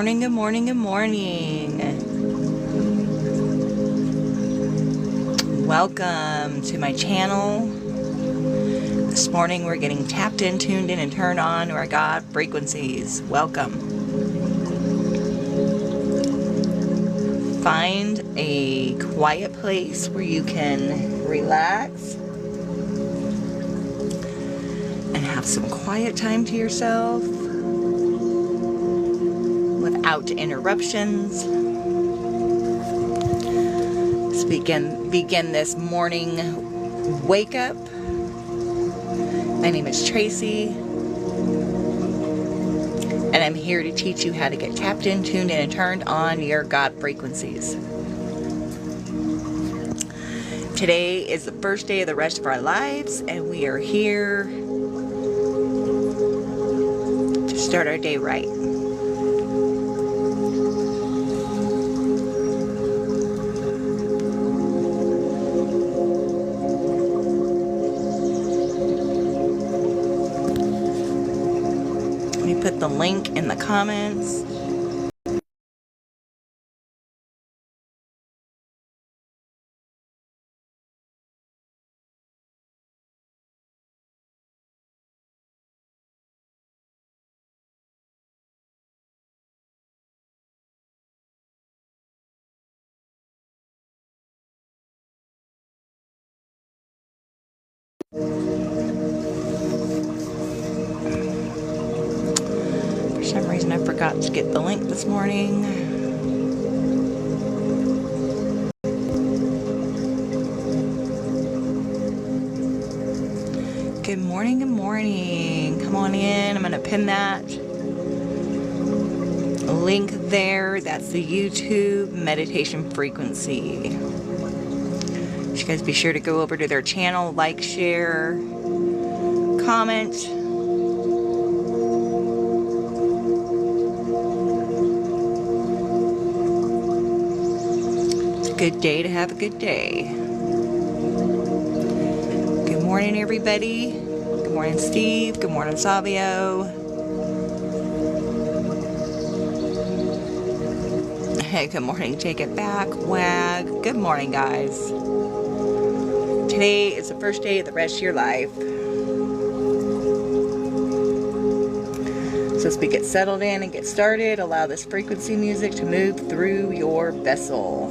morning, good morning, good morning. Welcome to my channel. This morning we're getting tapped in, tuned in, and turned on to our God frequencies. Welcome. Find a quiet place where you can relax and have some quiet time to yourself without interruptions. Let's begin this morning wake up. My name is Tracie, and I'm here to teach you how to get tapped in, tuned in, and turned on your God frequencies. Today is the first day of the rest of our lives, and we are here to start our day right. Put the link in the comments. For some reason I forgot to get the link this morning. Good morning, good morning. Come on in. I'm going to pin that link there. That's the YouTube meditation frequency. You guys be sure to go over to their channel, like, share, comment. Good day to have a good day. Good morning, everybody. Good morning, Steve. Good morning, Savio. Hey, good morning, Take It Back, Wag. Good morning, guys. Today is the first day of the rest of your life. So as we get settled in and get started, allow this frequency music to move through your vessel.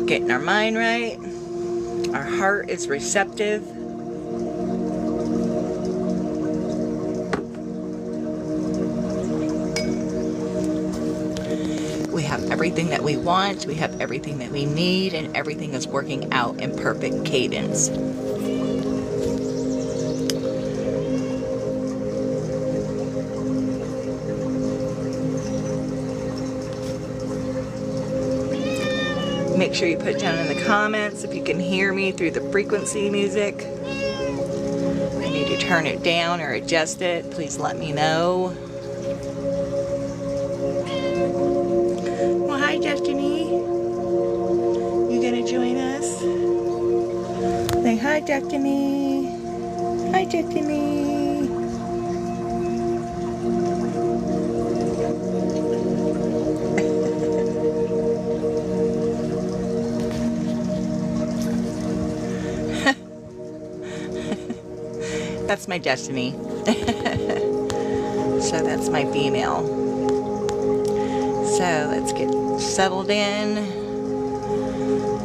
Getting our mind right. Our heart is receptive. We have everything that we want. We have everything that we need, and everything is working out in perfect cadence. Make sure you put down in the comments if you can hear me through the frequency music. If I need to turn it down or adjust it, please let me know. Well, hi, Destiny. You gonna join us? Say hi, Destiny. Hi, Destiny. That's my Destiny. So that's my female. So let's get settled in.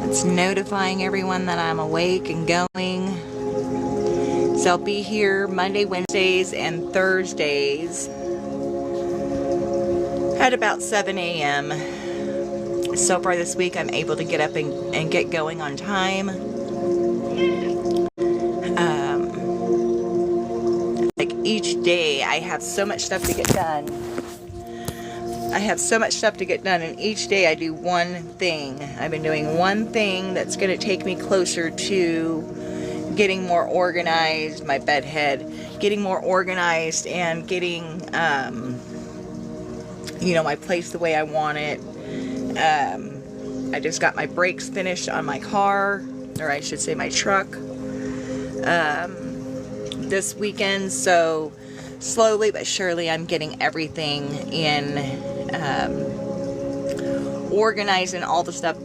It's notifying everyone that I'm awake and going. So I'll be here Monday, Wednesdays, and Thursdays at about 7 a.m. So far this week I'm able to get up and get going on time. Each day I have so much stuff to get done. And each day I do one thing. I've been doing one thing that's going to take me closer to getting more organized, my bed head, getting more organized and getting, you know, my place the way I want it. I just got my brakes finished on my car, or I should say my truck, this weekend. So slowly but surely I'm getting everything in, organized and all the stuff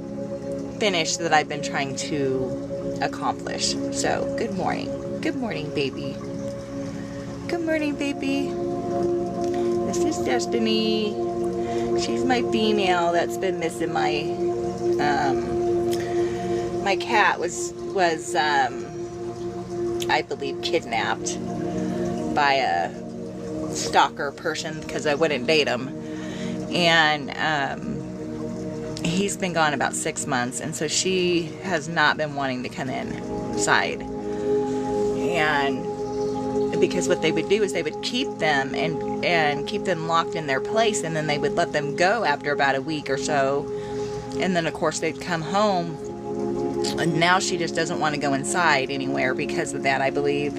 finished that I've been trying to accomplish. So good morning. Good morning, baby. Good morning, baby. This is Destiny. She's my female that's been missing. My my cat was I believe kidnapped by a stalker person because I wouldn't date him, and he's been gone about 6 months, and so she has not been wanting to come inside. And because what they would do is they would keep them and keep them locked in their place, and then they would let them go after about a week or so, and then of course they'd come home, and now she just doesn't want to go inside anywhere because of that, I believe.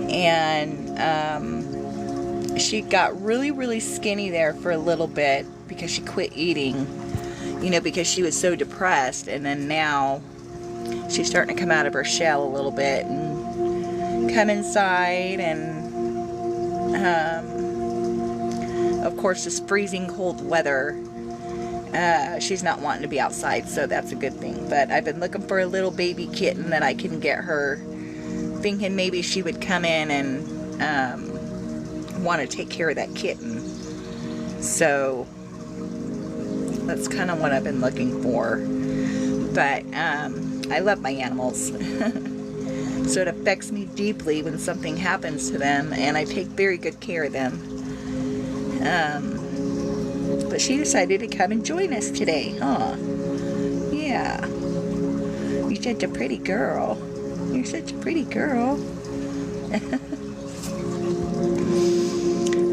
And she got really skinny there for a little bit because she quit eating, you know, because she was so depressed. And then now she's starting to come out of her shell a little bit and come inside. And of course, this freezing cold weather, she's not wanting to be outside, so that's a good thing. But I've been looking for a little baby kitten that I can get her, thinking maybe she would come in and want to take care of that kitten. So that's kind of what I've been looking for. But I love my animals. So it affects me deeply when something happens to them, and I take very good care of them. But she decided to come and join us today, huh? Yeah. You're such a pretty girl. You're such a pretty girl.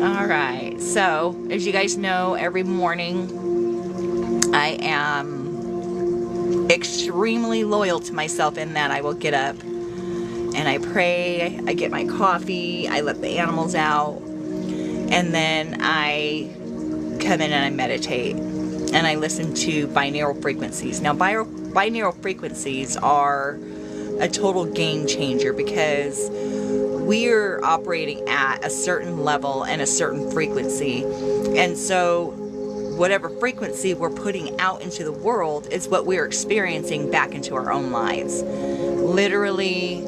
Alright, so as you guys know, every morning I am extremely loyal to myself in that I will get up and I pray, I get my coffee, I let the animals out, and then I come in and I meditate and I listen to binaural frequencies. Now binaural frequencies are a total game changer because we're operating at a certain level and a certain frequency, and so whatever frequency we're putting out into the world is what we're experiencing back into our own lives, literally.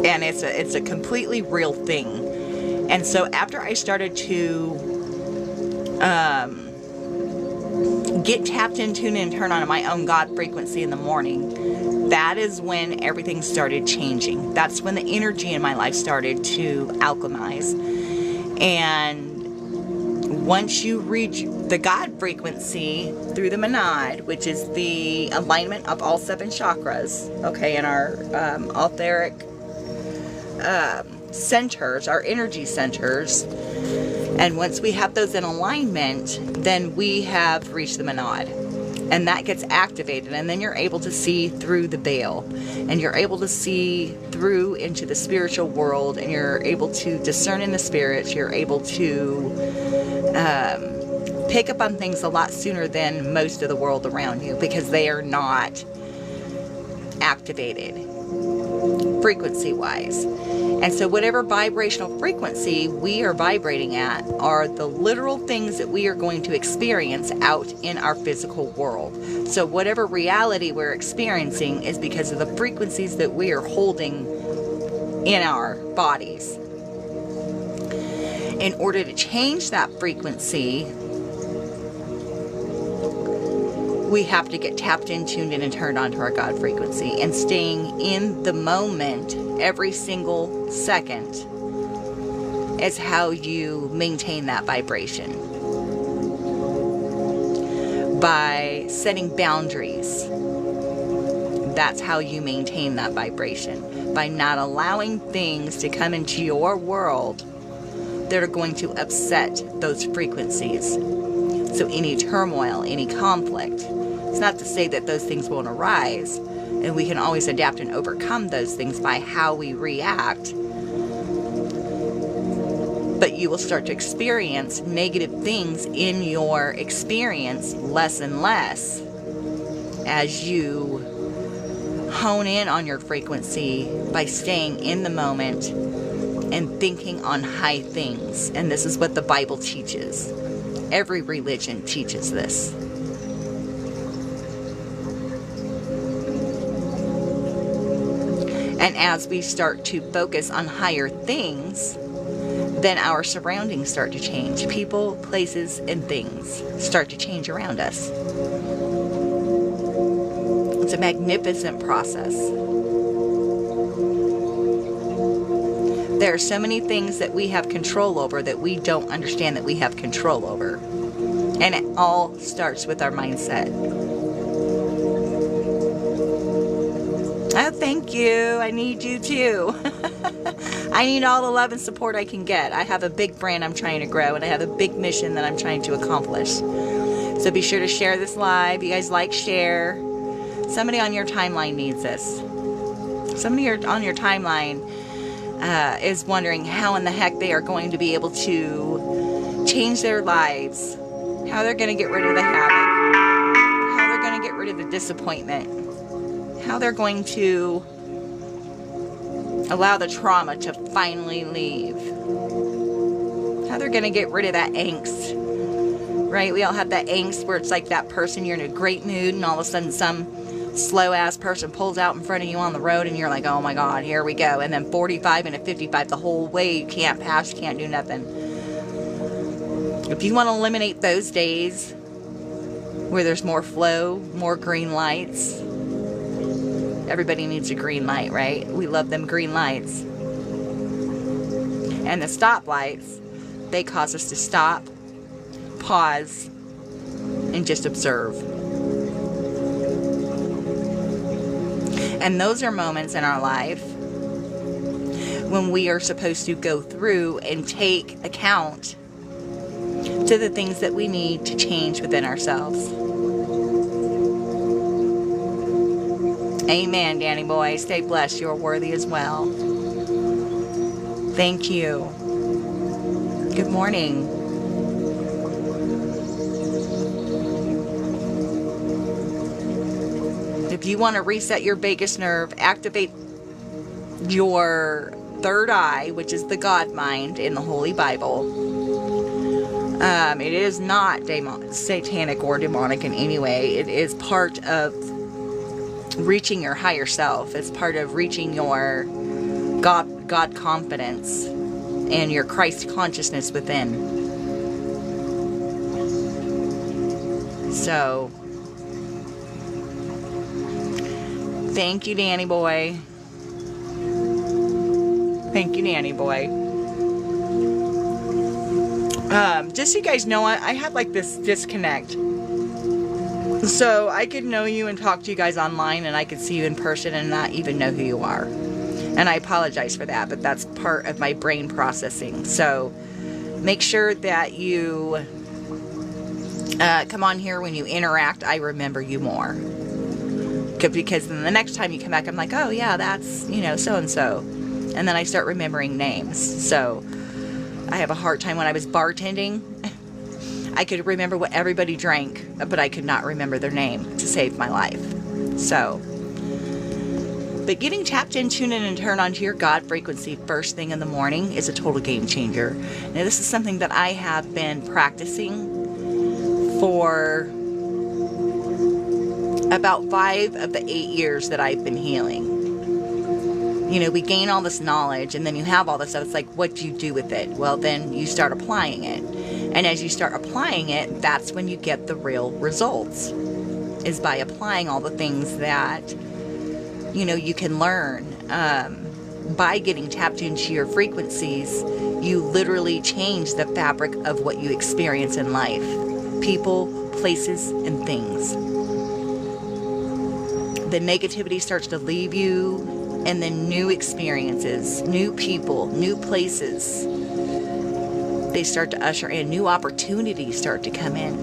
And it's a completely real thing. And so after I started to get tapped into and turn on my own God frequency in the morning, that is when everything started changing. That's when the energy in my life started to alchemize. And once you reach the God frequency through the monad, which is the alignment of all 7 chakras, okay, in our etheric centers, our energy centers, and once we have those in alignment, then we have reached the monad, and that gets activated, and then you're able to see through the veil, and you're able to see through into the spiritual world, and you're able to discern in the spirits. You're able to pick up on things a lot sooner than most of the world around you, because they are not activated frequency wise. And so whatever vibrational frequency we are vibrating at are the literal things that we are going to experience out in our physical world. So whatever reality we're experiencing is because of the frequencies that we are holding in our bodies. In order to change that frequency, we have to get tapped in, tuned in, and turned on to our God frequency. And staying in the moment every single second is how you maintain that vibration. By setting boundaries, that's how you maintain that vibration. By not allowing things to come into your world that are going to upset those frequencies. So any turmoil, any conflict, it's not to say that those things won't arise, And we can always adapt and overcome those things by how we react. But you will start to experience negative things in your experience less and less as you hone in on your frequency by staying in the moment and thinking on high things. And this is what the Bible teaches. Every religion teaches this. And as we start to focus on higher things, then our surroundings start to change. People, places, and things start to change around us. It's a magnificent process. There are so many things that we have control over that we don't understand that we have control over. And it all starts with our mindset. Oh, thank you. I need you too. I need all the love and support I can get. I have a big brand I'm trying to grow, and I have a big mission that I'm trying to accomplish. So be sure to share this live. You guys like, share. Somebody on your timeline needs this. Somebody on your timeline is wondering how in the heck they are going to be able to change their lives, how they're going to get rid of the habit, how they're going to get rid of the disappointment, how they're going to allow the trauma to finally leave, how they're going to get rid of that angst, right? We all have that angst where it's like that person, you're in a great mood, and all of a sudden some slow ass person pulls out in front of you on the road, and you're like, oh my God, here we go. And then 45 and a 55 the whole way, you can't pass, you can't do nothing. If you want to eliminate those days where there's more flow, more green lights, everybody needs a green light, right? We love them green lights. And the stoplights, they cause us to stop, pause, and just observe. And those are moments in our life when we are supposed to go through and take account to the things that we need to change within ourselves. Amen, Danny boy. Stay blessed. You're worthy as well. Thank you. Good morning. If you want to reset your vagus nerve, activate your third eye, which is the God mind in the Holy Bible. It is not satanic or demonic in any way. It is part of reaching your higher self. It's part of reaching your God confidence and your Christ consciousness within. So, thank you, Danny boy. Thank you, Danny boy. Just so you guys know, I had like this disconnect. So I could know you and talk to you guys online, and I could see you in person and not even know who you are. And I apologize for that, but that's part of my brain processing. So make sure that you come on here when you interact. I remember you more. Because then the next time you come back, I'm like, oh yeah, that's, so-and-so. And then I start remembering names. So I have a hard time when I was bartending. I could remember what everybody drank, but I could not remember their name to save my life. So, but getting tapped in, tune in, and turn onto your God frequency first thing in the morning is a total game changer. Now, this is something that I have been practicing for about 5 of the 8 years that I've been healing. We gain all this knowledge, and then you have all this stuff. It's like, what do you do with it? Well, then you start applying it. And as you start applying it, that's when you get the real results, is by applying all the things that, you can learn. By getting tapped into your frequencies, you literally change the fabric of what you experience in life. People, places, and things. The negativity starts to leave you, and then new experiences, new people, new places, they start to usher in. New opportunities start to come in.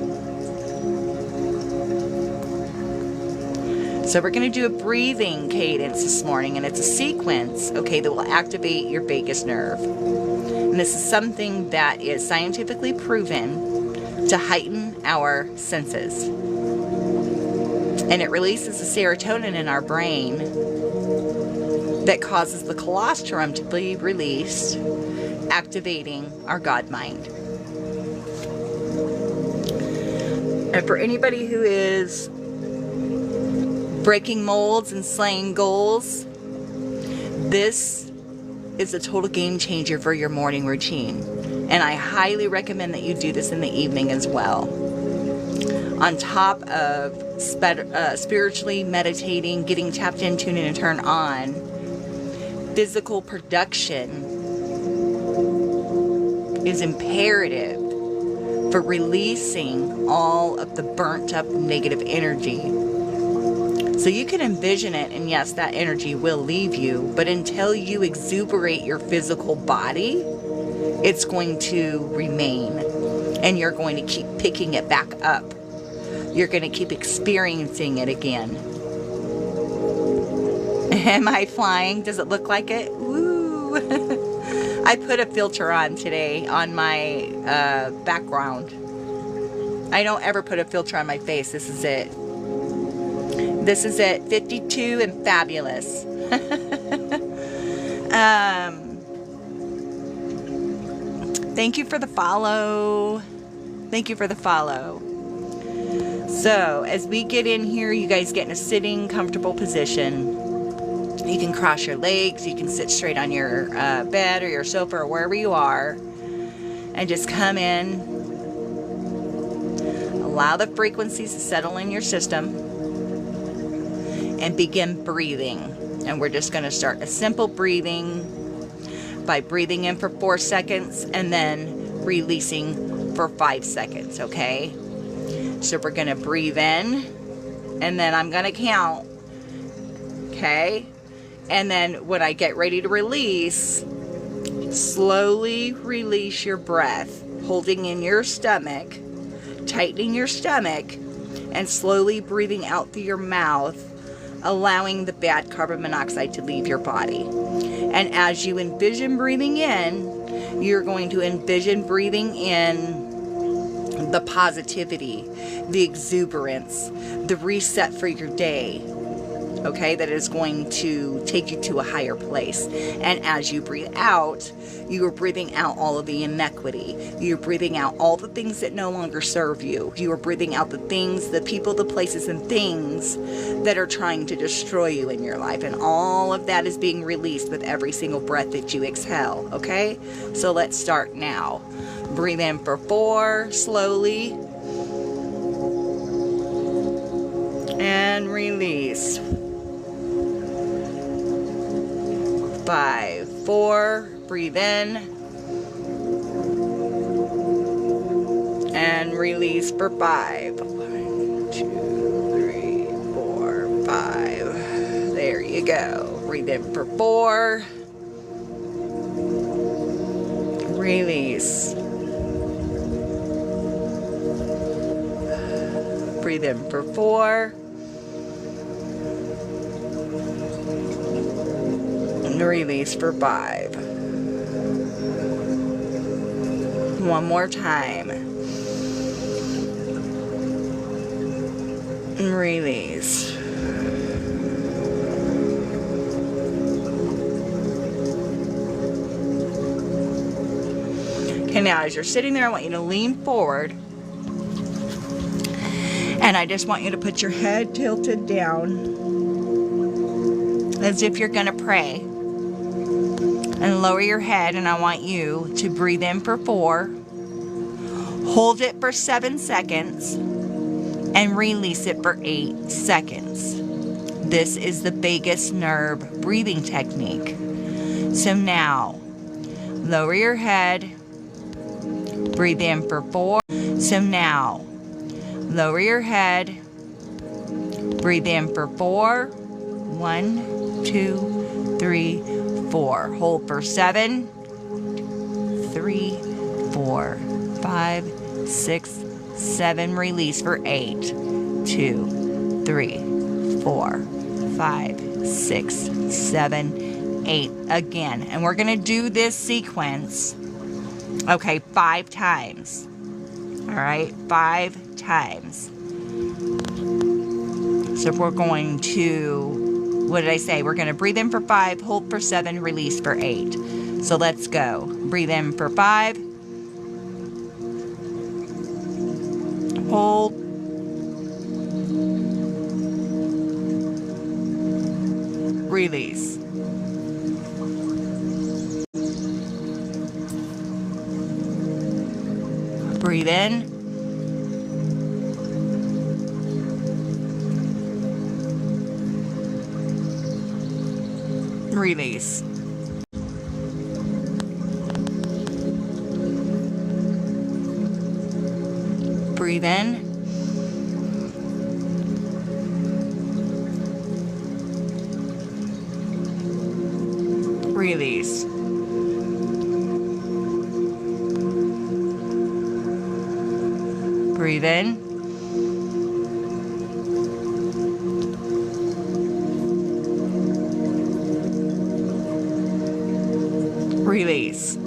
So we're going to do a breathing cadence this morning, and it's a sequence, okay, that will activate your vagus nerve. And this is something that is scientifically proven to heighten our senses. And it releases the serotonin in our brain that causes the colostrum to be released, activating our God mind. And for anybody who is breaking molds and slaying goals, this is a total game changer for your morning routine. And I highly recommend that you do this in the evening as well. On top of spiritually meditating, getting tapped in, tuning, and turn on, physical production is imperative for releasing all of the burnt up negative energy. So you can envision it, and yes, that energy will leave you, but until you exuberate your physical body, it's going to remain, and you're going to keep picking it back up. You're going to keep experiencing it again. Am I flying? Does it look like it? Woo! I put a filter on today on my background. I don't ever put a filter on my face. This is it. This is it. 52 and fabulous. Thank you for the follow. Thank you for the follow. So, as we get in here, you guys get in a sitting, comfortable position. You can cross your legs. You can sit straight on your bed or your sofa or wherever you are. And just come in. Allow the frequencies to settle in your system. And begin breathing. And we're just going to start a simple breathing by breathing in for 4 seconds and then releasing for 5 seconds, okay? So we're going to breathe in, and then I'm going to count, okay? And then when I get ready to release, slowly release your breath, holding in your stomach, tightening your stomach, and slowly breathing out through your mouth, allowing the bad carbon monoxide to leave your body. And as you envision breathing in, you're going to envision breathing in the positivity, the exuberance, the reset for your day, okay, that is going to take you to a higher place. And as you breathe out, you are breathing out all of the inequity. You're breathing out all the things that no longer serve you. You are breathing out the things, the people, the places, and things that are trying to destroy you in your life. And all of that is being released with every single breath that you exhale, okay? So let's start now. Breathe in for 4, slowly. And release. 5, 4, breathe in. And release for 5. 1, 2, 3, 4, 5. There you go. Breathe in for 4. Release. Breathe in for 4. And release for 5. One more time. And release. Okay, now as you're sitting there, I want you to lean forward. And I just want you to put your head tilted down as if you're going to pray. And lower your head, and I want you to breathe in for 4. Hold it for 7 seconds. And release it for 8 seconds. This is the vagus nerve breathing technique. So now, lower your head. Breathe in for 4. So now, lower your head. Breathe in for 4. 1, 2, 3, 4. Hold for 7. 3, 4, 5, 6, 7. Release for 8. 2, 3, 4, 5, 6, 7, 8. Again. And we're going to do this sequence, okay, 5 times. All right, 5 times. So we're going to, what did I say? We're going to breathe in for 5, hold for 7, release for 8. So let's go. Breathe in for 5. Hold. Release. Breathe in. Release. Breathe in. Release. Breathe in. Release.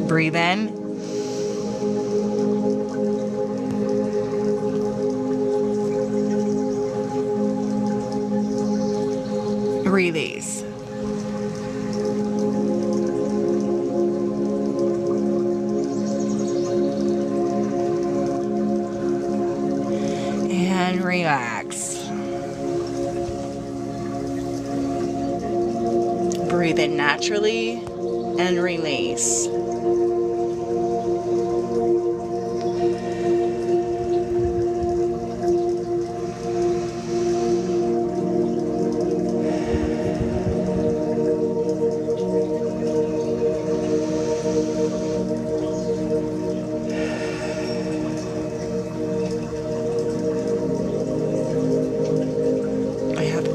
Breathe in. Release. And relax. Breathe in naturally and release.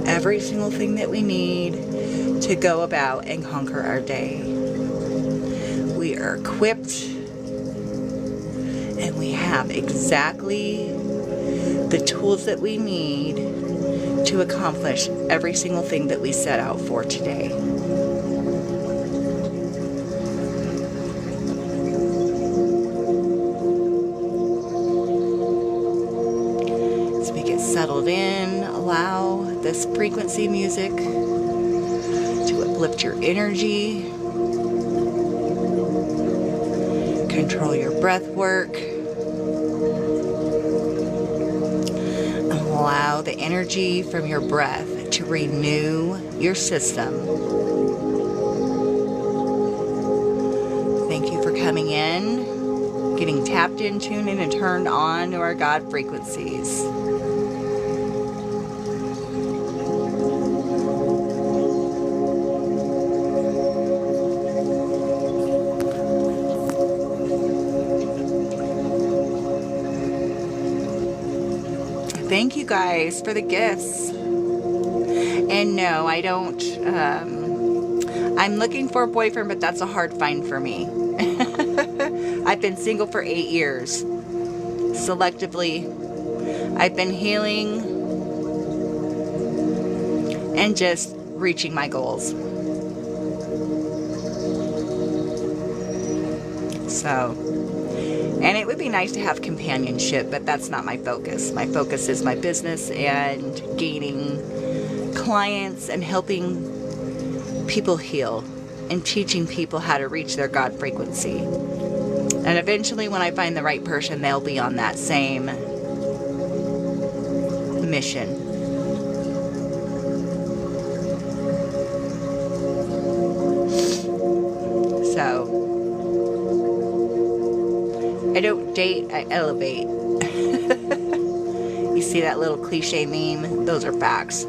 Every single thing that we need to go about and conquer our day. We are equipped and we have exactly the tools that we need to accomplish every single thing that we set out for today. As we get settled in, allow this frequency music to uplift your energy, control your breath work, and allow the energy from your breath to renew your system. Thank you for coming in, getting tapped in, tuned in, and turned on to our God frequencies. Thank you guys for the gifts. And no, I don't, I'm looking for a boyfriend, but that's a hard find for me. I've been single for 8 years. Selectively. I've been healing and just reaching my goals. So, and it would be nice to have companionship, but that's not my focus. My focus is my business and gaining clients and helping people heal and teaching people how to reach their God frequency. And eventually when I find the right person, they'll be on that same mission. So, I don't date, I elevate. You see that little cliche meme? Those are facts.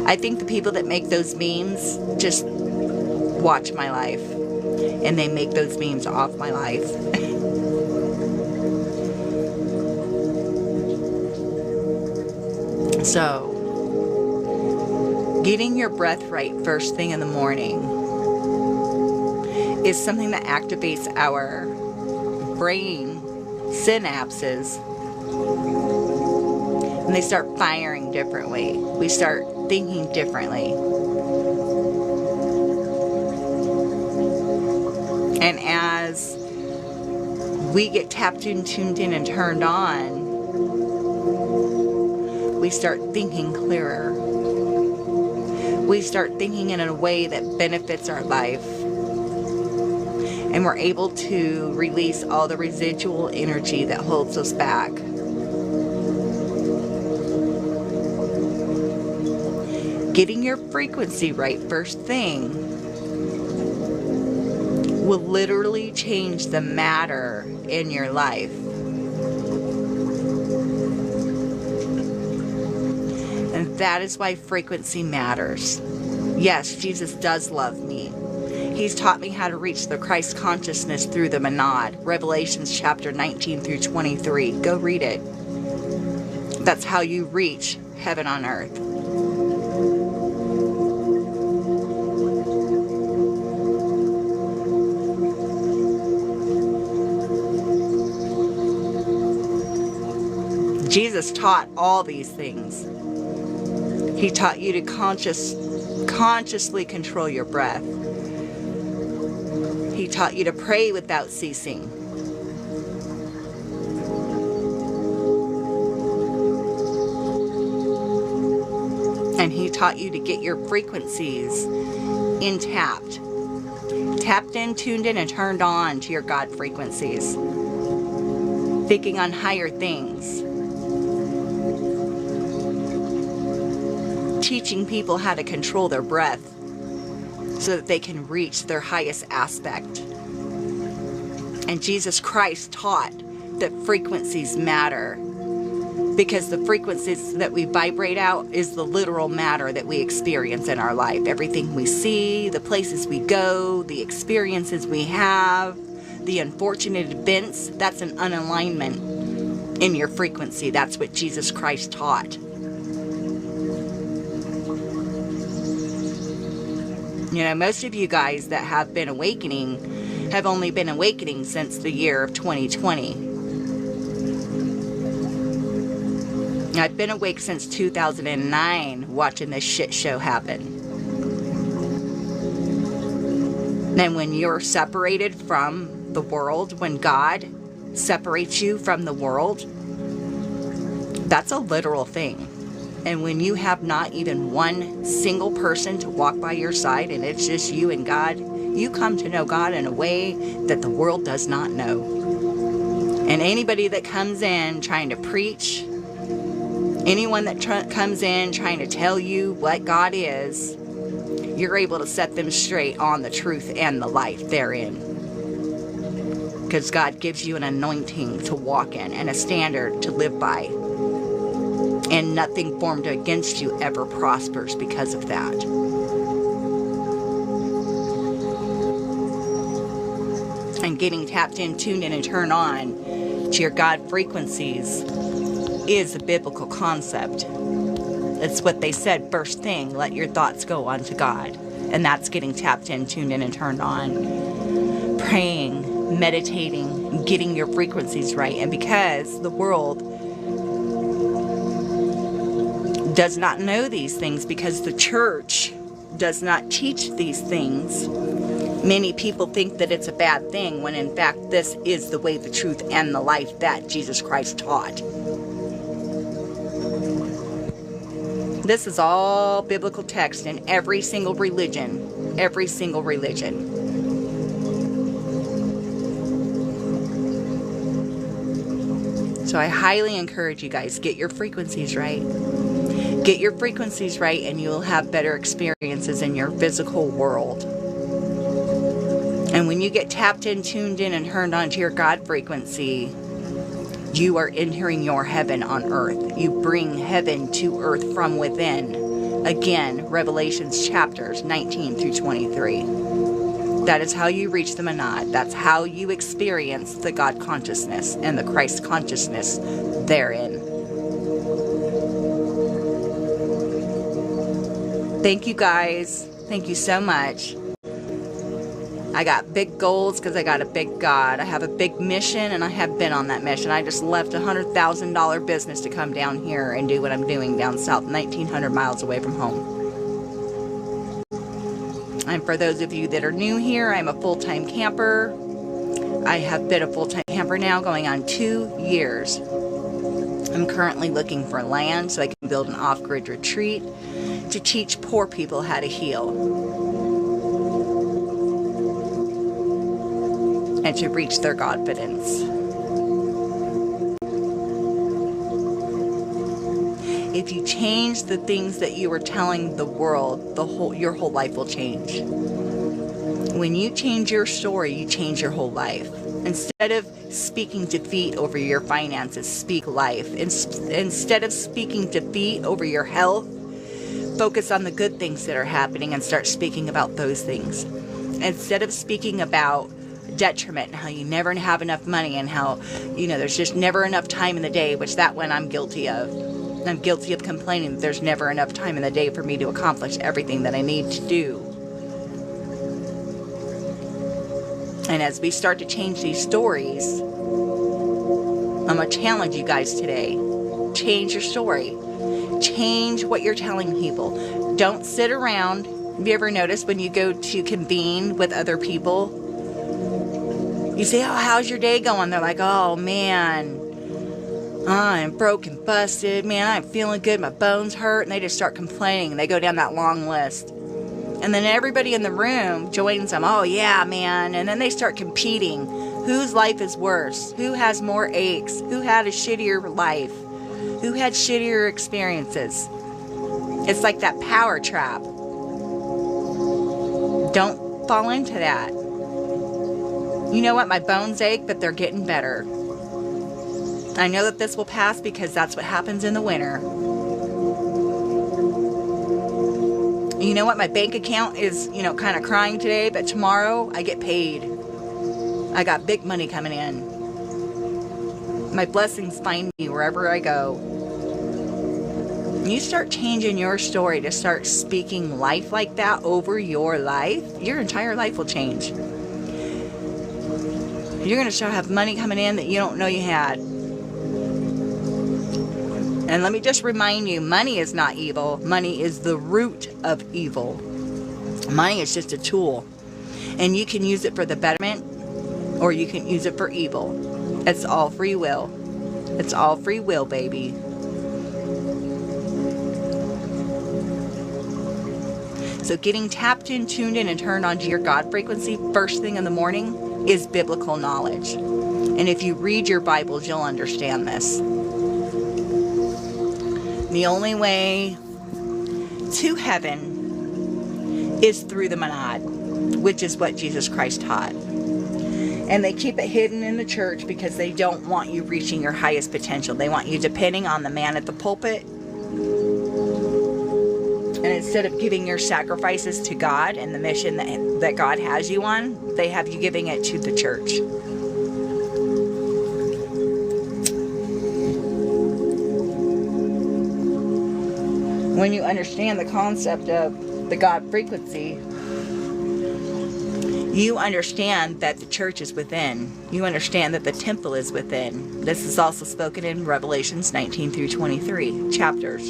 I think the people that make those memes just watch my life. And they make those memes off my life. So, getting your breath right first thing in the morning is something that activates our brain synapses, and they start firing differently. We start thinking differently. And as we get tapped in, tuned in, and turned on, we start thinking clearer. We start thinking in a way that benefits our life. And we're able to release all the residual energy that holds us back. Getting your frequency right first thing will literally change the matter in your life. And that is why frequency matters. Yes, Jesus does love me. He's taught me how to reach the Christ consciousness through the monad. Revelations chapter 19 through 23. Go read it. That's how you reach heaven on earth. Jesus taught all these things. He taught you to consciously control your breath. He taught you to pray without ceasing. And he taught you to get your frequencies tapped in, tuned in, and turned on to your God frequencies. Thinking on higher things. Teaching people how to control their breath so that they can reach their highest aspect. And Jesus Christ taught that frequencies matter, because the frequencies that we vibrate out is the literal matter that we experience in our life. Everything we see, the places we go, the experiences we have, the unfortunate events, that's an unalignment in your frequency. That's what Jesus Christ taught. You know, most of you guys that have been awakening have only been awakening since the year of 2020. I've been awake since 2009 watching this shit show happen. And when you're separated from the world, when God separates you from the world, that's a literal thing. And when you have not even one single person to walk by your side, and it's just you and God, you come to know God in a way that the world does not know. And anybody that comes in trying to preach, anyone that comes in trying to tell you what God is, you're able to set them straight on the truth and the light therein. Because God gives you an anointing to walk in and a standard to live by. And nothing formed against you ever prospers because of that. And getting tapped in, tuned in, and turned on to your God frequencies is a biblical concept. It's what they said first thing, let your thoughts go on to God. And that's getting tapped in, tuned in, and turned on. Praying, meditating, getting your frequencies right. And because the world does not know these things, because the church does not teach these things, many people think that it's a bad thing, when in fact this is the way, the truth, and the life that Jesus Christ taught. This is all biblical text in every single religion. Every single religion. So I highly encourage you guys, get your frequencies right. Get your frequencies right, and you'll have better experiences in your physical world. And when you get tapped in, tuned in, and turned on to your God frequency, you are entering your heaven on earth. You bring heaven to earth from within. Again, Revelations chapters 19 through 23. That is how you reach the monad. That's how you experience the God consciousness and the Christ consciousness therein. Thank you guys. Thank you so much. I got big goals because I got a big God. I have a big mission, and I have been on that mission. I just left a $100,000 business to come down here and do what I'm doing down south, 1,900 miles away from home. And for those of you that are new here, I'm a full-time camper. I have been a full-time camper now going on 2 years. I'm currently looking for land so I can build an off-grid retreat to teach poor people how to heal and to reach their confidence. If you change the things that you are telling the world, your whole life will change. When you change your story, you change your whole life. Instead of speaking defeat over your finances, speak life. Instead of speaking defeat over your health, focus on the good things that are happening and start speaking about those things. Instead of speaking about detriment and how you never have enough money and how, there's just never enough time in the day, which that one I'm guilty of. I'm guilty of complaining that there's never enough time in the day for me to accomplish everything that I need to do. And as we start to change these stories, I'm going to challenge you guys today. Change your story. Change what you're telling people. Don't sit around. Have you ever noticed when you go to convene with other people, you say, oh, how's your day going? They're like, oh, man, I'm broke and busted. Man, I'm feeling good. My bones hurt. And they just start complaining. And they go down that long list. And then everybody in the room joins them. Oh, yeah, man. And then they start competing. Whose life is worse? Who has more aches? Who had a shittier life? Who had shittier experiences? It's like that power trap. Don't fall into that. You know what? My bones ache, but they're getting better. I know that this will pass because that's what happens in the winter. You know what? My bank account is, kind of crying today, but tomorrow I get paid. I got big money coming in. My blessings find me wherever I go. You start changing your story to start speaking life like that over your life, your entire life will change. You're going to start have money coming in that you don't know you had. And let me just remind you, money is not evil. Money is the root of evil. Money is just a tool. And you can use it for the betterment or you can use it for evil. It's all free will. It's all free will, baby. So getting tapped in, tuned in, and turned on to your God frequency first thing in the morning is biblical knowledge. And if you read your Bibles, you'll understand this. The only way to heaven is through the monad, which is what Jesus Christ taught. And they keep it hidden in the church because they don't want you reaching your highest potential. They want you depending on the man at the pulpit. And instead of giving your sacrifices to God and the mission that God has you on, they have you giving it to the church. When you understand the concept of the God frequency, you understand that the church is within. You understand that the temple is within. This is also spoken in Revelations 19 through 23 chapters.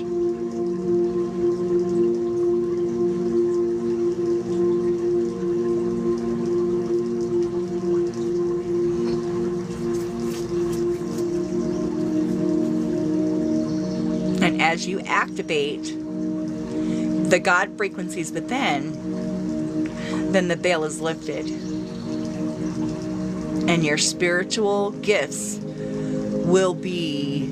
And as you activate the God frequencies within, then the veil is lifted. And your spiritual gifts will be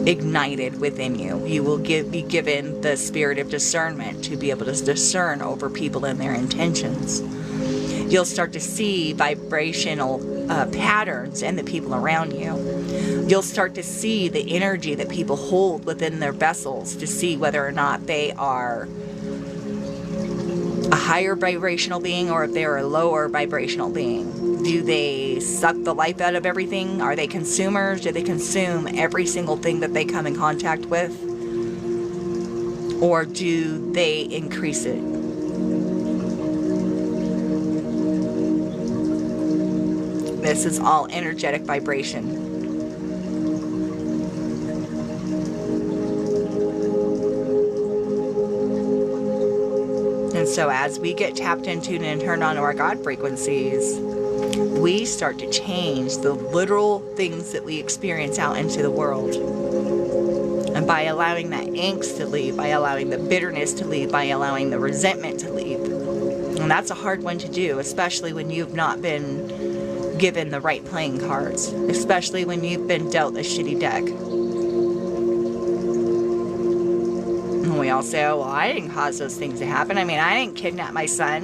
ignited within you. You will be given the spirit of discernment to be able to discern over people and their intentions. You'll start to see vibrational patterns in the people around you. You'll start to see the energy that people hold within their vessels to see whether or not they are a higher vibrational being or if they're a lower vibrational being. Do they suck the life out of everything? Are they consumers? Do they consume every single thing that they come in contact with? Or do they increase it? This is all energetic vibration. And so as we get tapped into and turned on to our God frequencies, we start to change the literal things that we experience out into the world. And by allowing that angst to leave, by allowing the bitterness to leave, by allowing the resentment to leave. And that's a hard one to do, especially when you've not been given the right playing cards, especially when you've been dealt a shitty deck. And we all say, oh, well, I didn't cause those things to happen. I mean, I didn't kidnap my son.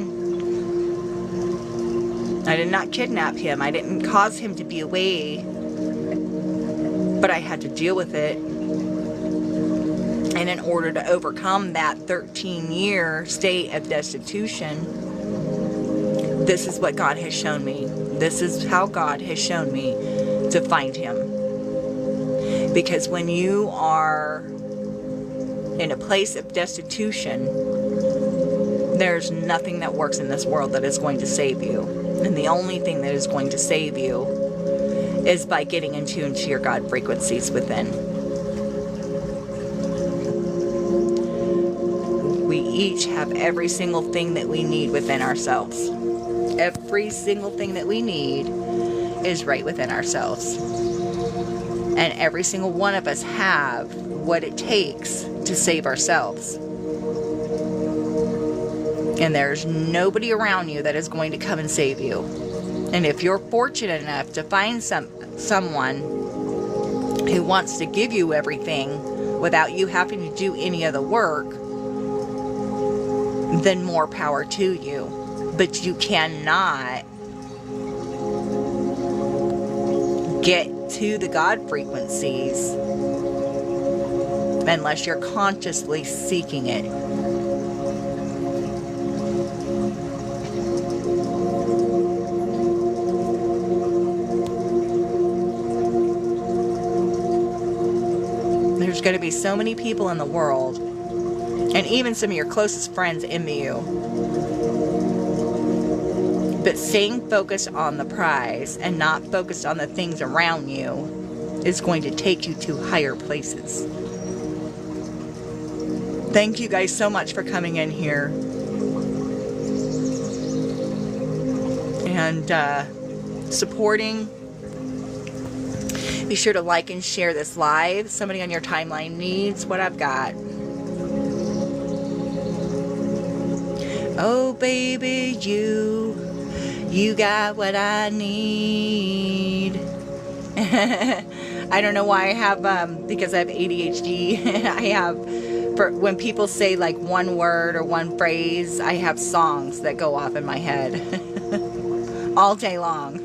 I did not kidnap him. I didn't cause him to be away. But I had to deal with it. And in order to overcome that 13-year state of destitution, this is what God has shown me. This is how God has shown me to find him. Because when you are in a place of destitution, there's nothing that works in this world that is going to save you. And the only thing that is going to save you is by getting in tune to your God frequencies within. We each have every single thing that we need within ourselves. Every single thing that we need is right within ourselves. And every single one of us have what it takes to save ourselves. And there's nobody around you that is going to come and save you. And if you're fortunate enough to find someone who wants to give you everything without you having to do any of the work, then more power to you. But you cannot get to the God frequencies unless you're consciously seeking it. There's going to be so many people in the world, and even some of your closest friends envy you. But staying focused on the prize and not focused on the things around you is going to take you to higher places. Thank you guys so much for coming in here. And supporting. Be sure to like and share this live. Somebody on your timeline needs what I've got. Oh baby, you got what I need. I don't know why I have, because I have ADHD, I have, for when people say like one word or one phrase, I have songs that go off in my head all day long.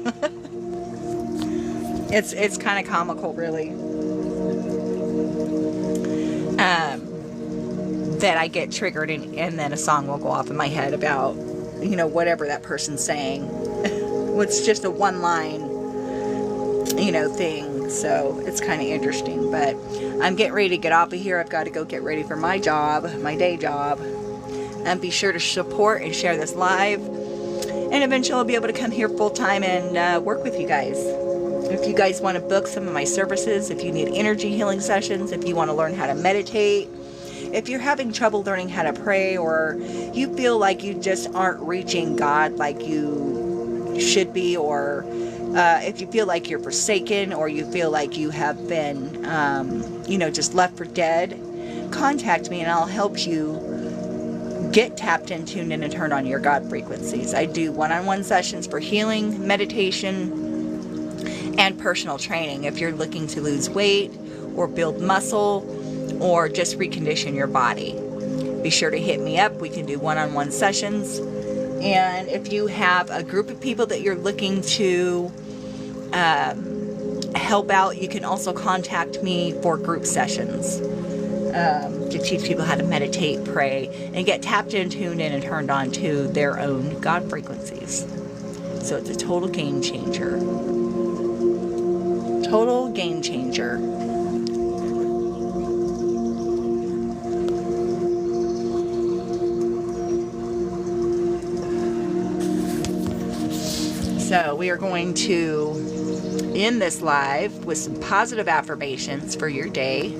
It's kind of comical, really. That I get triggered and then a song will go off in my head about, you know, whatever that person's saying. It's just a one line, you know, thing. So it's kind of interesting. But I'm getting ready to get off of here. I've got to go get ready for my job, my day job. And be sure to support and share this live. And eventually I'll be able to come here full time and work with you guys. If you guys want to book some of my services, if you need energy healing sessions, if you want to learn how to meditate, if you're having trouble learning how to pray, or you feel like you just aren't reaching God like you should be, or if you feel like you're forsaken, or you feel like you have been, you know, just left for dead, contact me and I'll help you get tapped in, tuned in, and turned on your God frequencies. I do one-on-one sessions for healing, meditation, and personal training if you're looking to lose weight or build muscle or just recondition your body. Be sure to hit me up. We can do one-on-one sessions. And if you have a group of people that you're looking to help out, you can also contact me for group sessions to teach people how to meditate, pray, and get tapped in, tuned in, and turned on to their own God frequencies. So it's a total game changer. Total game changer. So we are going to end this live with some positive affirmations for your day.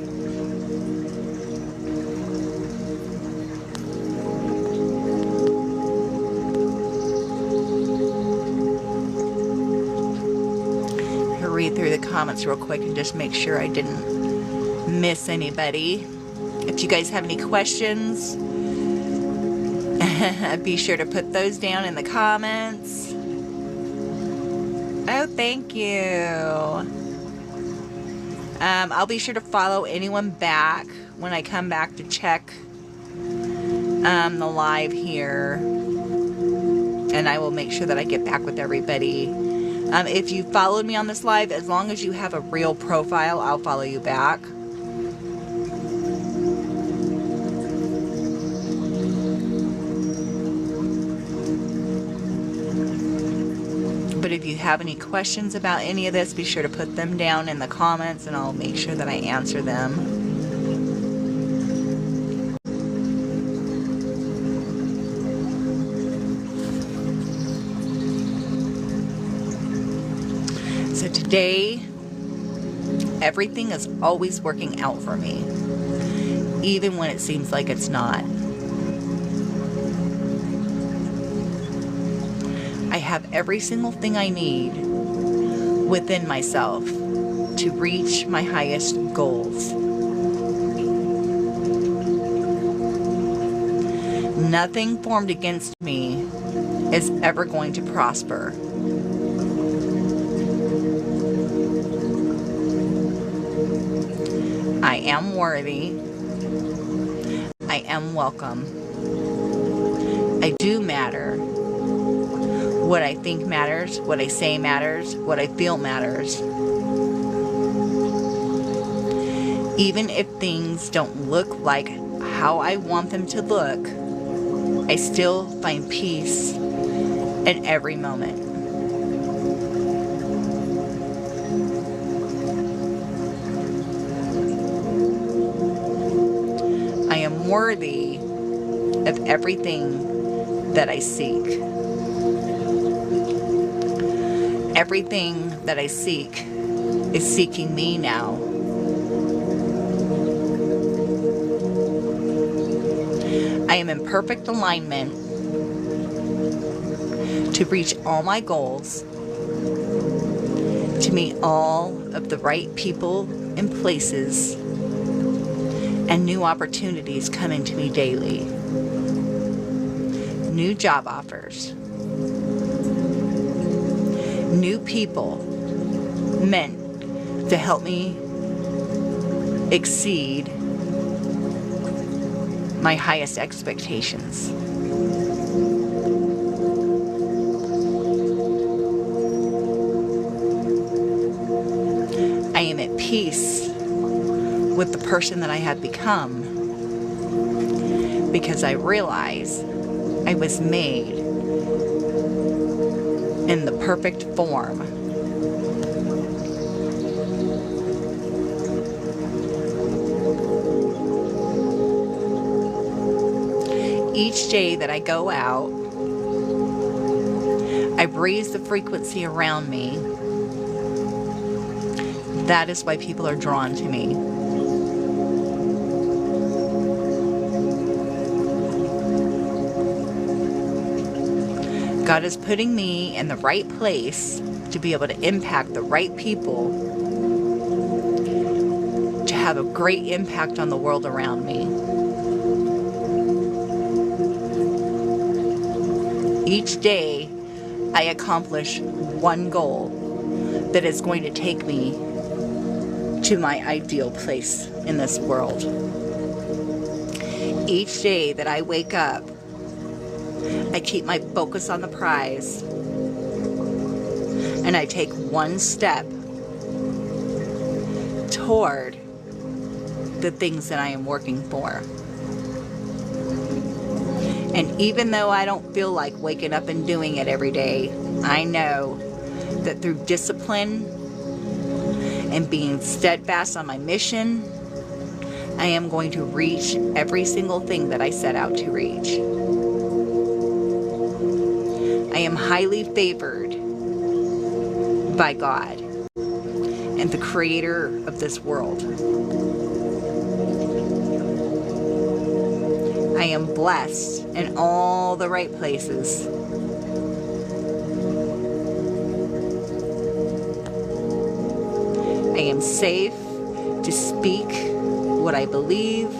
I'll read through the comments real quick and just make sure I didn't miss anybody. If you guys have any questions, be sure to put those down in the comments. Oh, thank you. I'll be sure to follow anyone back when I come back to check the live here. And I will make sure that I get back with everybody. If you followed me on this live, as long as you have a real profile, I'll follow you back. But if you have any questions about any of this, be sure to put them down in the comments and I'll make sure that I answer them. So today, everything is always working out for me, even when it seems like it's not. I have every single thing I need within myself to reach my highest goals. Nothing formed against me is ever going to prosper. I am worthy. I am welcome. I do matter. What I think matters, what I say matters, what I feel matters. Even if things don't look like how I want them to look, I still find peace in every moment. I am worthy of everything that I seek. Everything that I seek is seeking me now. I am in perfect alignment to reach all my goals, to meet all of the right people and places, and new opportunities coming to me daily. New job offers. New people meant to help me exceed my highest expectations. I am at peace with the person that I have become because I realize I was made in the perfect form. Each day that I go out, I raise the frequency around me. That is why people are drawn to me. God is putting me in the right place to be able to impact the right people, to have a great impact on the world around me. Each day, I accomplish one goal that is going to take me to my ideal place in this world. Each day that I wake up, I keep my focus on the prize, and I take one step toward the things that I am working for. And even though I don't feel like waking up and doing it every day, I know that through discipline and being steadfast on my mission, I am going to reach every single thing that I set out to reach. I am highly favored by God and the creator of this world. I am blessed in all the right places. I am safe to speak what I believe,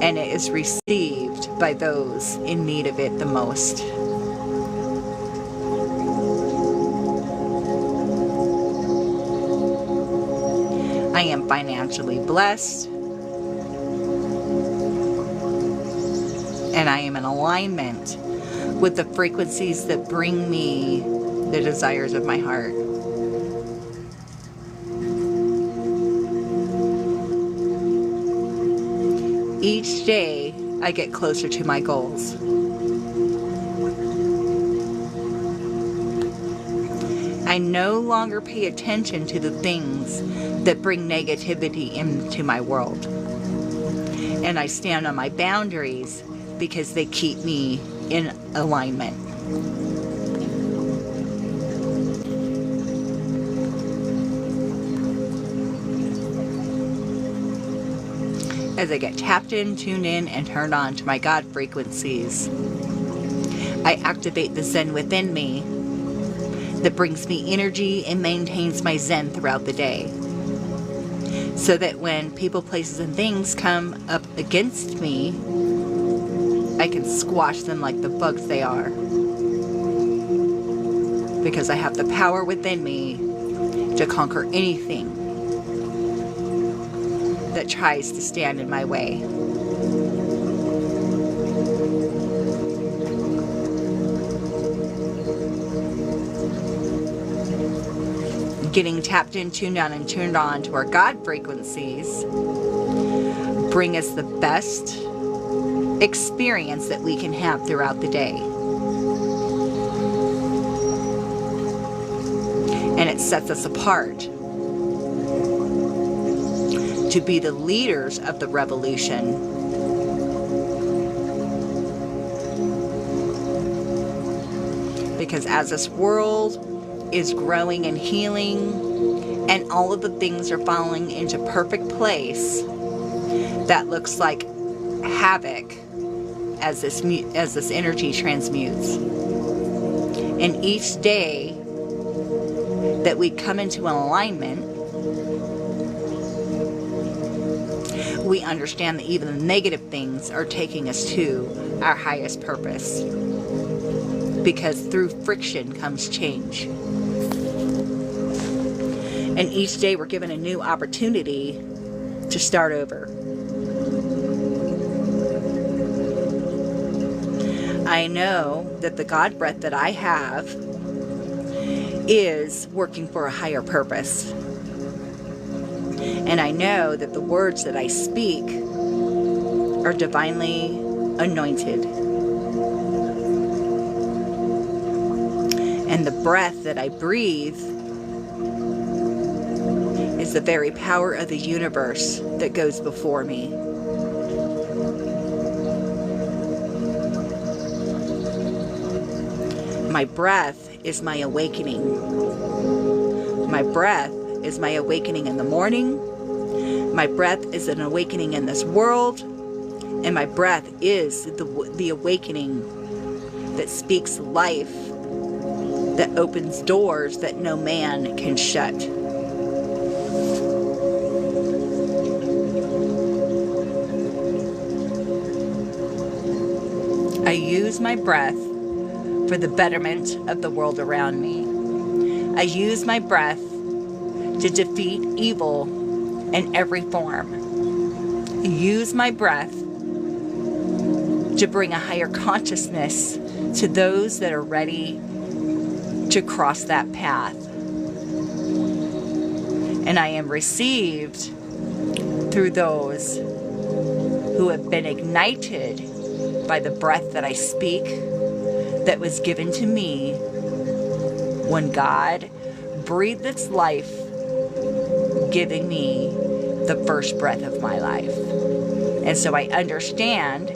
and it is received by those in need of it the most. I am financially blessed, and I am in alignment with the frequencies that bring me the desires of my heart. Each day, I get closer to my goals. I no longer pay attention to the things that bring negativity into my world. And I stand on my boundaries because they keep me in alignment. As I get tapped in, tuned in, and turned on to my God frequencies, I activate the Zen within me that brings me energy and maintains my Zen throughout the day. So that when people, places, and things come up against me, I can squash them like the bugs they are. Because I have the power within me to conquer anything that tries to stand in my way. Getting tapped in, tuned on, and turned on to our God frequencies bring us the best experience that we can have throughout the day. And it sets us apart to be the leaders of the revolution. Because as this world is growing and healing, and all of the things are falling into perfect place, that looks like havoc as this energy transmutes. And each day that we come into an alignment, we understand that even the negative things are taking us to our highest purpose. Because through friction comes change. And each day we're given a new opportunity to start over. I know that the God breath that I have is working for a higher purpose. And I know that the words that I speak are divinely anointed. And the breath that I breathe is the very power of the universe that goes before me. My breath is my awakening. My breath is my awakening in the morning. My breath is an awakening in this world. And my breath is the awakening that speaks life, that opens doors that no man can shut. I use my breath for the betterment of the world around me. I use my breath to defeat evil in every form. I use my breath to bring a higher consciousness to those that are ready to cross that path. And I am received through those who have been ignited by the breath that I speak, that was given to me when God breathed its life, giving me the first breath of my life. And so I understand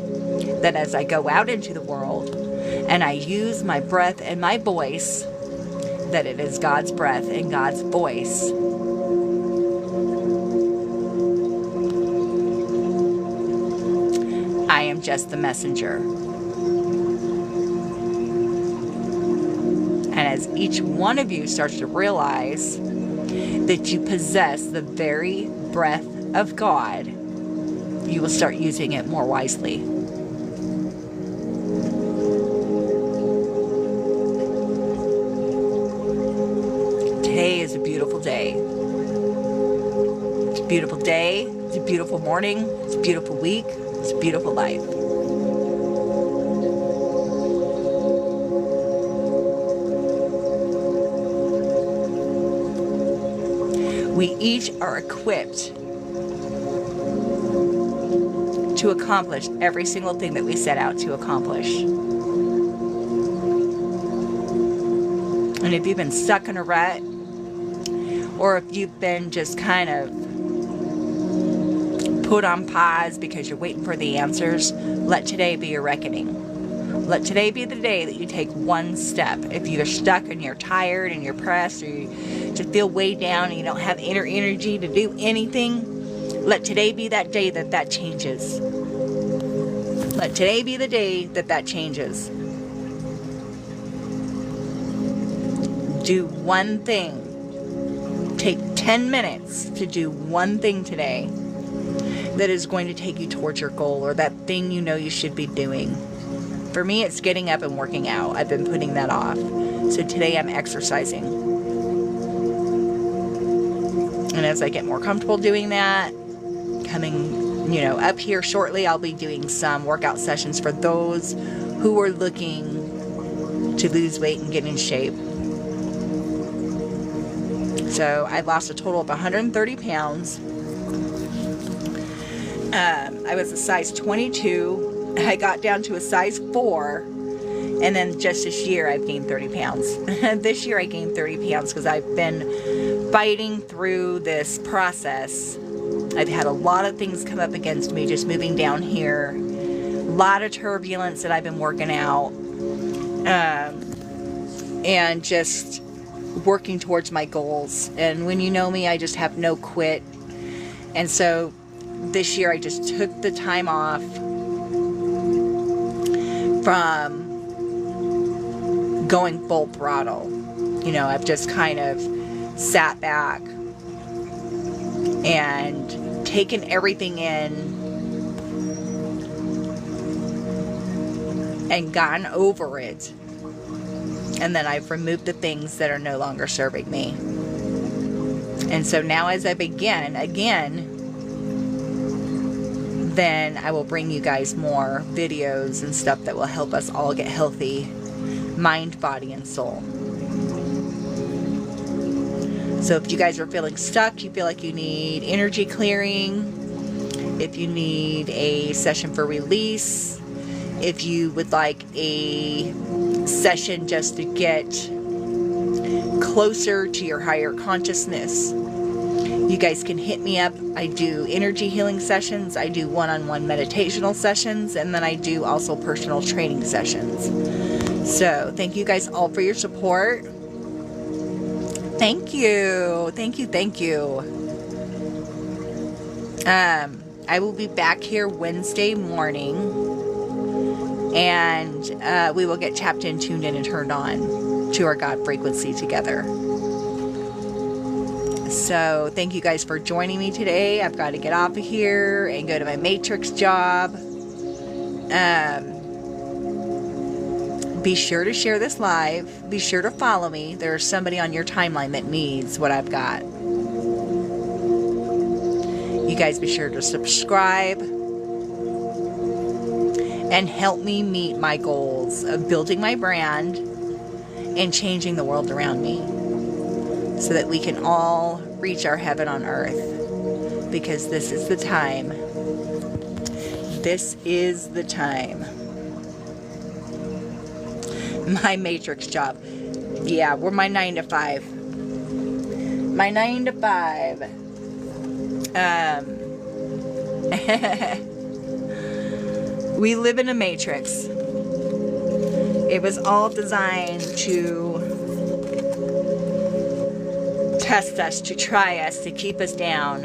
that as I go out into the world and I use my breath and my voice that it is God's breath and God's voice. I am just the messenger. And as each one of you starts to realize that you possess the very breath of God, you will start using it more wisely. Today is a beautiful day. It's a beautiful day. It's a beautiful morning. It's a beautiful week. It's a beautiful life. We each are equipped to accomplish every single thing that we set out to accomplish. And if you've been stuck in a rut, or if you've been just kind of put on pause because you're waiting for the answers, let today be your reckoning. Let today be the day that you take one step. If you're stuck and you're tired and you're pressed, or you just feel weighed down and you don't have inner energy to do anything, let today be that day that that changes. Let today be the day that that changes. Do one thing. Take 10 minutes to do one thing today that is going to take you towards your goal, or that thing you know you should be doing. For me, it's getting up and working out. I've been putting that off. So today I'm exercising. And as I get more comfortable doing that, coming, up here shortly, I'll be doing some workout sessions for those who are looking to lose weight and get in shape. So I lost a total of 130 pounds. I was a size 22. I got down to a size 4. And then just this year, I've gained 30 pounds. This year, I gained 30 pounds because I've been fighting through this process. I've had a lot of things come up against me just moving down here. A lot of turbulence that I've been working out. And just working towards my goals. And when you know me, I just have no quit. And so this year I just took the time off from going full throttle. I've just kind of sat back and taken everything in and gotten over it. And then I've removed the things that are no longer serving me. And so now as I begin again, then I will bring you guys more videos and stuff that will help us all get healthy, mind, body, and soul. So if you guys are feeling stuck, you feel like you need energy clearing, if you need a session for release, if you would like a session just to get closer to your higher consciousness, you guys can hit me up. I do energy healing sessions, I do one-on-one meditational sessions, and then I do also personal training sessions. So thank you guys all for your support. Thank you. Thank you. Thank you. I will be back here Wednesday morning, and we will get tapped in, tuned in, and turned on to our God frequency together. So thank you guys for joining me today. I've got to get off of here and go to my matrix job. Be sure to share this live. Be sure to follow me. There's somebody on your timeline that needs what I've got. You guys be sure to subscribe and help me meet my goals of building my brand and changing the world around me, so that we can all reach our heaven on earth. Because this is the time. This is the time. My matrix job. Yeah, we're my 9 to 5. My 9 to 5. We live in a matrix. It was all designed to test us, to try us, to keep us down.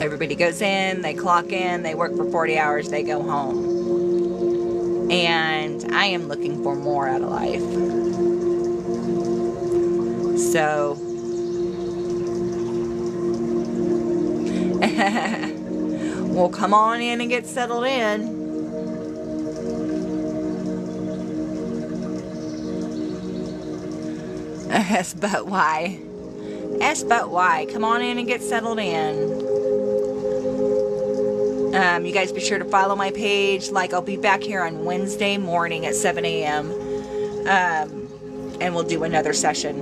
Everybody goes in, they clock in, they work for 40 hours, they go home. And I am looking for more out of life. So, well, come on in and get settled in. Yes, but why? Yes, but why? Come on in and get settled in. You guys be sure to follow my page. Like, I'll be back here on Wednesday morning at 7 a.m. And we'll do another session.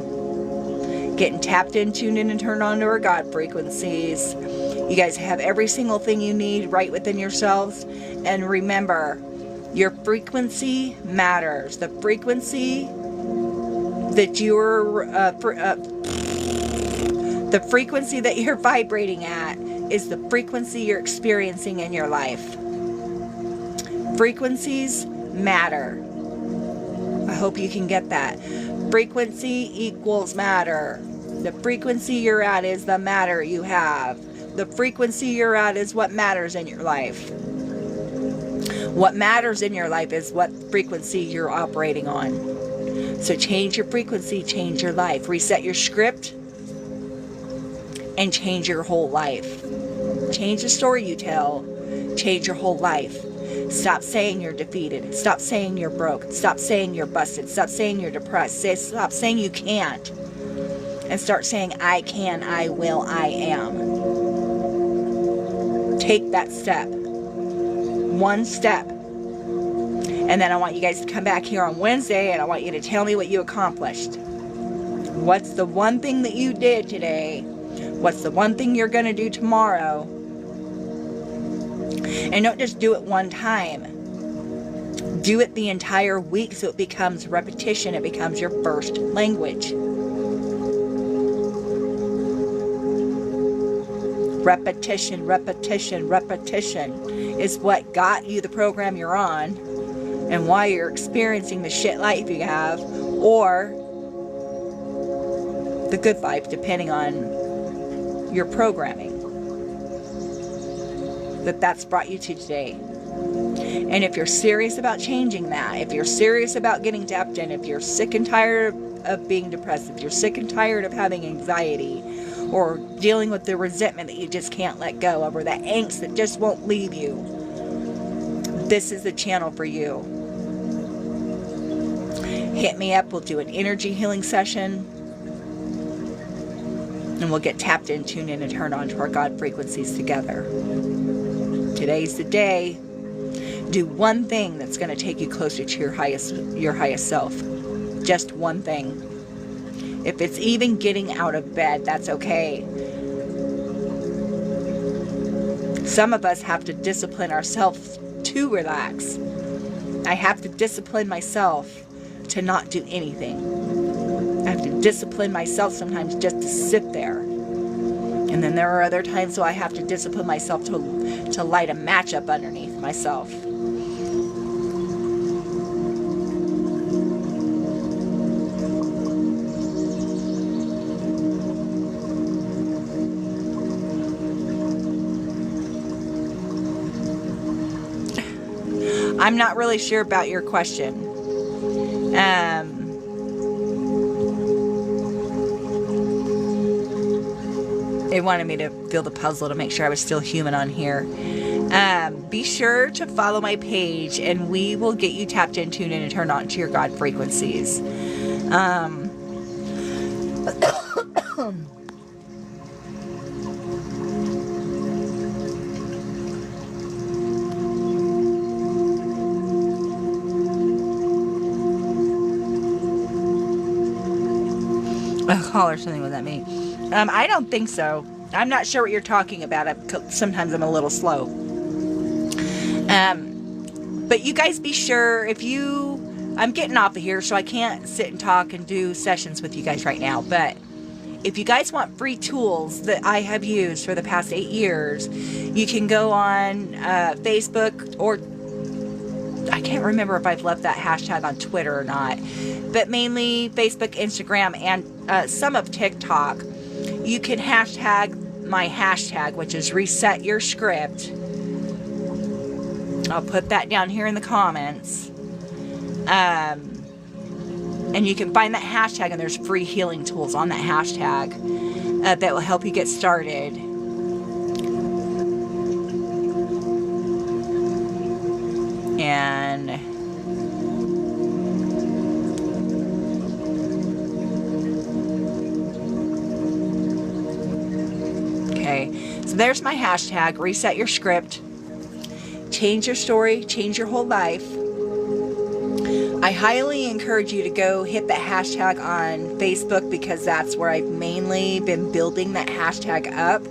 Getting tapped in, tuned in, and turned on to our God frequencies. You guys have every single thing you need right within yourselves. And remember, your frequency matters. The frequency that you're the frequency that you're vibrating at is the frequency you're experiencing in your life. Frequencies matter. I hope you can get that. Frequency equals matter. The frequency you're at is the matter you have. The frequency you're at is what matters in your life. What matters in your life is what frequency you're operating on. So change your frequency, change your life. Reset your script and change your whole life. Change the story you tell. Change your whole life. Stop saying you're defeated. Stop saying you're broke. Stop saying you're busted. Stop saying you're depressed. Stop saying you can't. And start saying, I can, I will, I am. Take that step. One step. And then I want you guys to come back here on Wednesday and I want you to tell me what you accomplished. What's the one thing that you did today? What's the one thing you're going to do tomorrow? And don't just do it one time. Do it the entire week so it becomes repetition. It becomes your first language. Repetition, repetition, repetition is what got you the program you're on and why you're experiencing the shit life you have, or the good life, depending on your programming that's brought you to today. And if you're serious about changing that, if you're serious about getting tapped in, if you're sick and tired of being depressed, if you're sick and tired of having anxiety or dealing with the resentment that you just can't let go of, or that angst that just won't leave you, this is the channel for you. Hit me up. We'll do an energy healing session. And we'll get tapped in, tuned in, and turned on to our God frequencies together. Today's the day. Do one thing that's going to take you closer to your highest self. Just one thing. If it's even getting out of bed, that's okay. Some of us have to discipline ourselves to relax. I have to discipline myself to not do anything. I have to discipline myself sometimes just to sit there. And then there are other times so I have to discipline myself to light a match up underneath myself. I'm not really sure about your question. They wanted me to feel the puzzle to make sure I was still human on here. Be sure to follow my page and we will get you tapped in, tuned in, and turned on to your God frequencies. A call or something, what that mean? I don't think so. I'm not sure what you're talking about. Sometimes I'm a little slow. But you guys be sure I'm getting off of here, so I can't sit and talk and do sessions with you guys right now. But if you guys want free tools that I have used for the past 8 years, you can go on Facebook, or I can't remember if I've left that hashtag on Twitter or not. But mainly Facebook, Instagram, and some of TikTok, you can hashtag my hashtag, which is reset your script. I'll put that down here in the comments. And you can find that hashtag, and there's free healing tools on that hashtag that will help you get started. And okay, so there's my hashtag, reset your script. Change your story, change your whole life. I highly encourage you to go hit the hashtag on Facebook, because that's where I've mainly been building that hashtag up.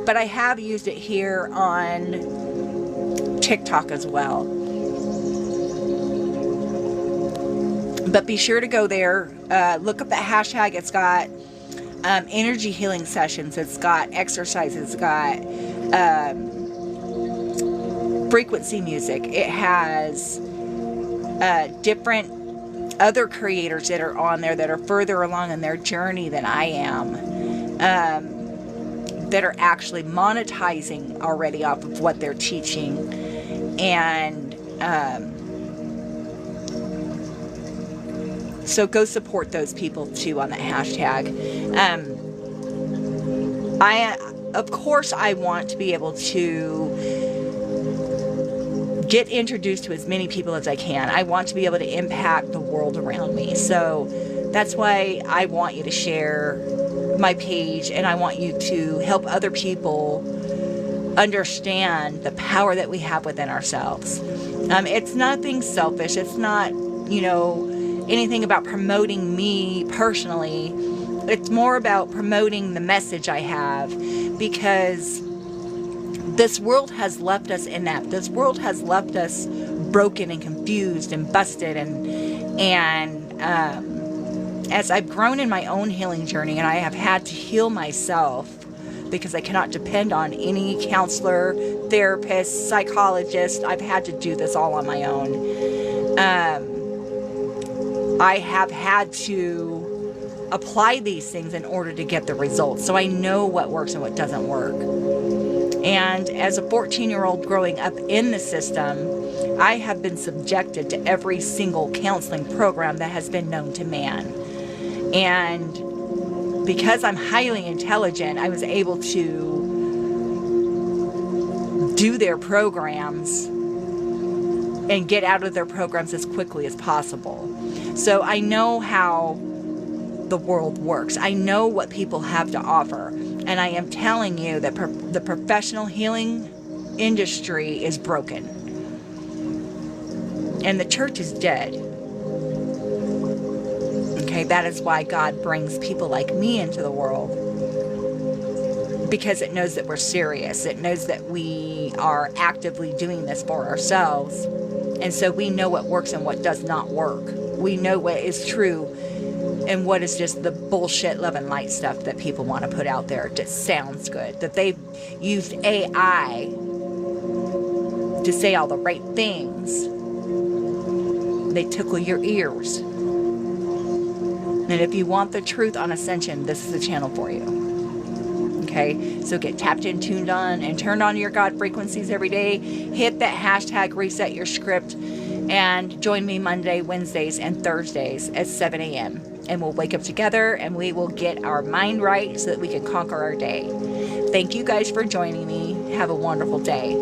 But I have used it here on TikTok as well. But be sure to go there, look up that hashtag. It's got energy healing sessions, it's got exercises, it's got frequency music. It has different other creators that are on there that are further along in their journey than I am, that are actually monetizing already off of what they're teaching. And so go support those people too on that hashtag. Of course, I want to be able to get introduced to as many people as I can. I want to be able to impact the world around me. So that's why I want you to share my page, and I want you to help other people understand the power that we have within ourselves. It's nothing selfish. It's not, anything about promoting me personally. It's more about promoting the message I have, because this world has left us inept. This world has left us broken and confused and busted. And as I've grown in my own healing journey, and I have had to heal myself, because I cannot depend on any counselor, therapist, psychologist. I've had to do this all on my own. I have had to apply these things in order to get the results. So I know what works and what doesn't work. And as a 14-year-old growing up in the system, I have been subjected to every single counseling program that has been known to man. And because I'm highly intelligent, I was able to do their programs and get out of their programs as quickly as possible. So I know how the world works. I know what people have to offer. And I am telling you that the professional healing industry is broken. And the church is dead. Okay, that is why God brings people like me into the world. Because it knows that we're serious. It knows that we are actively doing this for ourselves. And so we know what works and what does not work. We know what is true and what is just the bullshit love and light stuff that people want to put out there. It just sounds good. That they've used AI to say all the right things. They tickle your ears. And if you want the truth on ascension, this is the channel for you. Okay, so get tapped in, tuned on, and turned on your God frequencies every day. Hit that hashtag reset your script, and join me Monday, Wednesdays, and Thursdays at 7 a.m. And we'll wake up together, and we will get our mind right so that we can conquer our day. Thank you guys for joining me. Have a wonderful day.